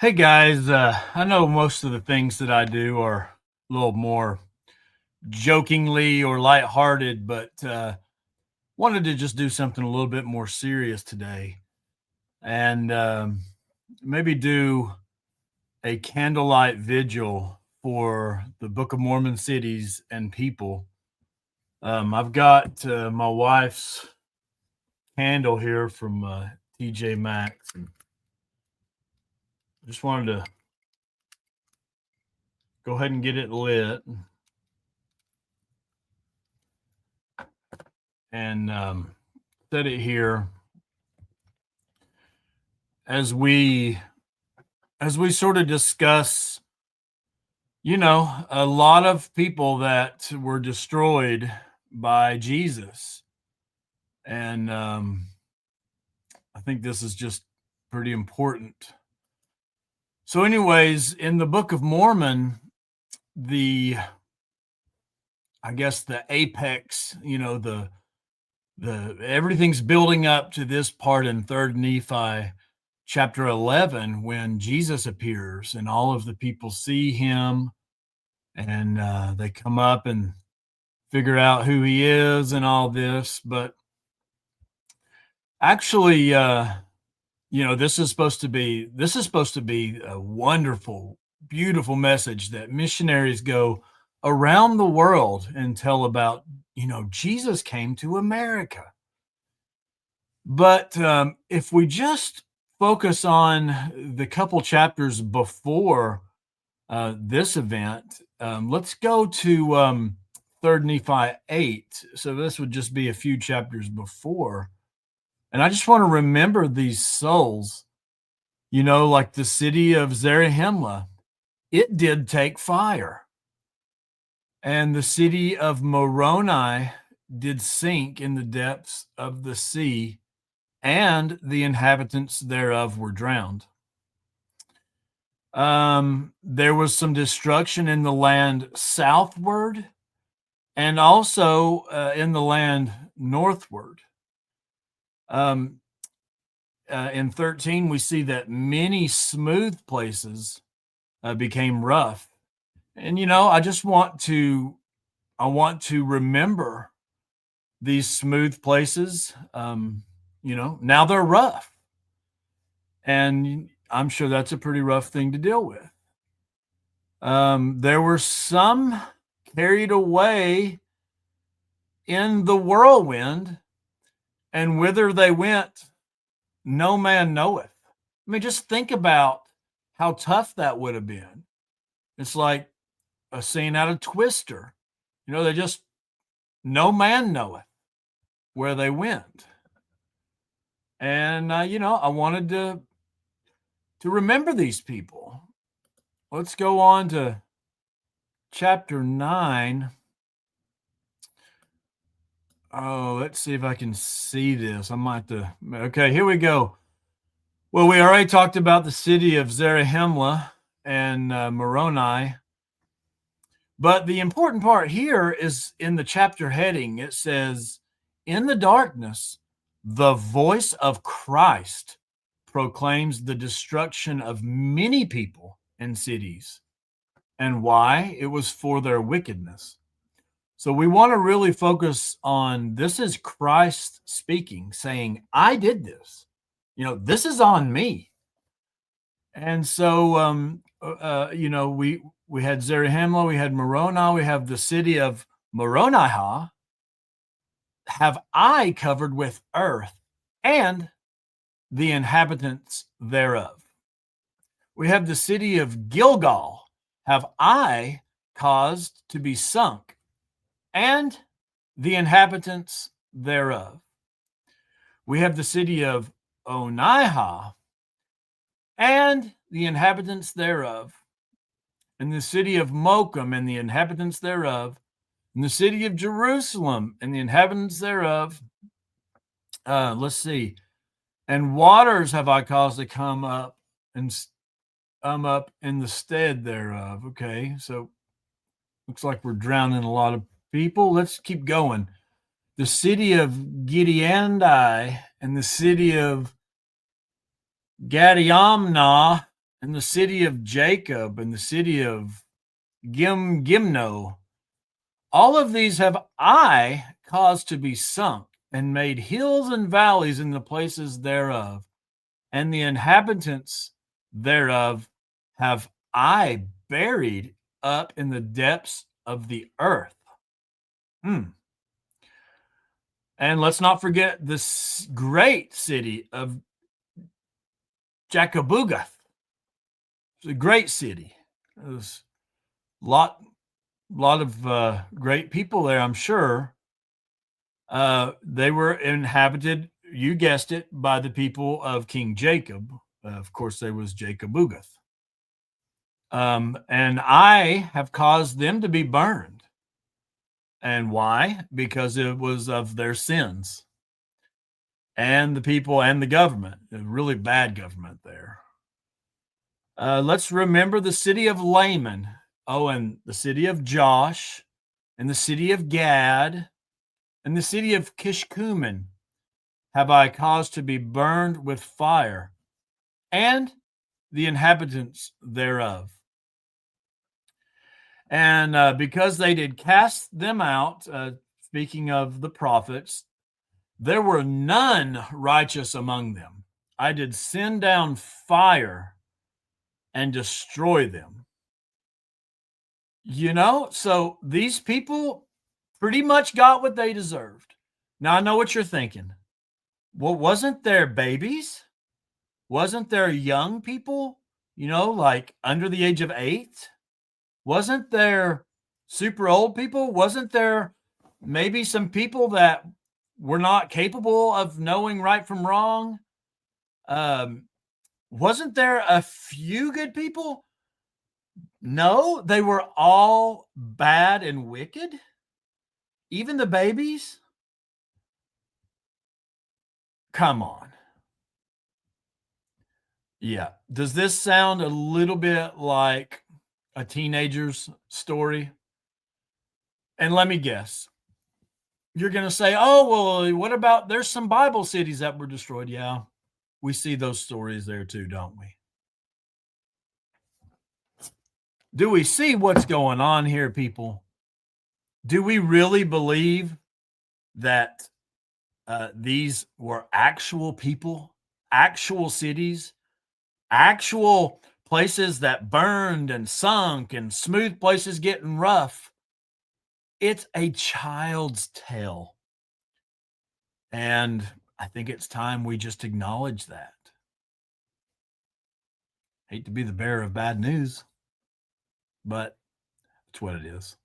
Hey guys, I know most of the things that I do are a little more jokingly or lighthearted, but wanted to just do something a little bit more serious today and maybe do a candlelight vigil for the Book of Mormon cities and people. I've got my wife's candle here from TJ Maxx, and just wanted to go ahead and get it lit and set it here as we sort of discuss, a lot of people that were destroyed by Jesus. And I think this is just pretty important. So, anyways, in the Book of Mormon, the I guess the apex, the everything's building up to this part in Third Nephi chapter 11 when Jesus appears and all of the people see him, and they come up and figure out who he is and all this. But actually, this is supposed to be a wonderful, beautiful message that missionaries go around the world and tell about. Jesus came to America. But if we just focus on the couple chapters before this event, let's go to Third Nephi 8. So this would just be a few chapters before. And I just want to remember these souls, like the city of Zarahemla, it did take fire. And the city of Moroni did sink in the depths of the sea, and the inhabitants thereof were drowned. There was some destruction in the land southward and also in the land northward. In 13, we see that many smooth places became rough. And, I want to remember these smooth places. Now they're rough. And I'm sure that's a pretty rough thing to deal with. There were some carried away in the whirlwind, and whither they went, no man knoweth. I mean, just think about how tough that would have been. It's like a scene out of Twister. They just, no man knoweth where they went. And, I wanted to remember these people. Let's go on to chapter 9. Oh, let's see if I can see this. I might okay, here we go. Well, we already talked about the city of Zarahemla and Moroni. But the important part here is in the chapter heading. It says, in the darkness, the voice of Christ proclaims the destruction of many people and cities. And why? It was for their wickedness. So we want to really focus on, this is Christ speaking, saying, I did this. This is on me. And so, we had Zarahemla, we had Moroni, we have the city of Moroni have I covered with earth and the inhabitants thereof. We have the city of Gilgal have I caused to be sunk, and the inhabitants thereof. We have the city of Onihah and the inhabitants thereof, and the city of Mokum and the inhabitants thereof, and the city of Jerusalem and the inhabitants thereof. Let's see. And waters have I caused to come up and up in the stead thereof. Okay, so looks like we're drowning a lot of people. Let's keep going. The city of Gideandi and the city of Gadiamna and the city of Jacob and the city of Gimno, all of these have I caused to be sunk, and made hills and valleys in the places thereof, and the inhabitants thereof have I buried up in the depths of the earth. Hmm. And let's not forget this great city of Jacobugath. It's a great city. There's a lot of great people there, I'm sure. They were inhabited, you guessed it, by the people of King Jacob. Of course, there was Jacobugath. And I have caused them to be burned. And why? Because it was of their sins and the people and the government. A really bad government there. Let's remember the city of Laman. Oh, and the city of Josh, and the city of Gad, and the city of Kishkumen have I caused to be burned with fire, and the inhabitants thereof. And because they did cast them out, speaking of the prophets, there were none righteous among them. I did send down fire and destroy them. So these people pretty much got what they deserved. Now, I know what you're thinking. Well, wasn't there babies? Wasn't there young people, like under the age of 8? Wasn't there super old people? Wasn't there maybe some people that were not capable of knowing right from wrong? Um, wasn't there a few good people? No, they were all bad and wicked. Even the babies? Come on. Yeah. Does this sound a little bit like a teenager's story? And let me guess. You're going to say, oh, well, what about there's some Bible cities that were destroyed? Yeah, we see those stories there too, don't we? Do we see what's going on here, people? Do we really believe that these were actual people, actual cities, actual places that burned and sunk and smooth places getting rough? It's a child's tale. And I think it's time we just acknowledge that. Hate to be the bearer of bad news, but it's what it is.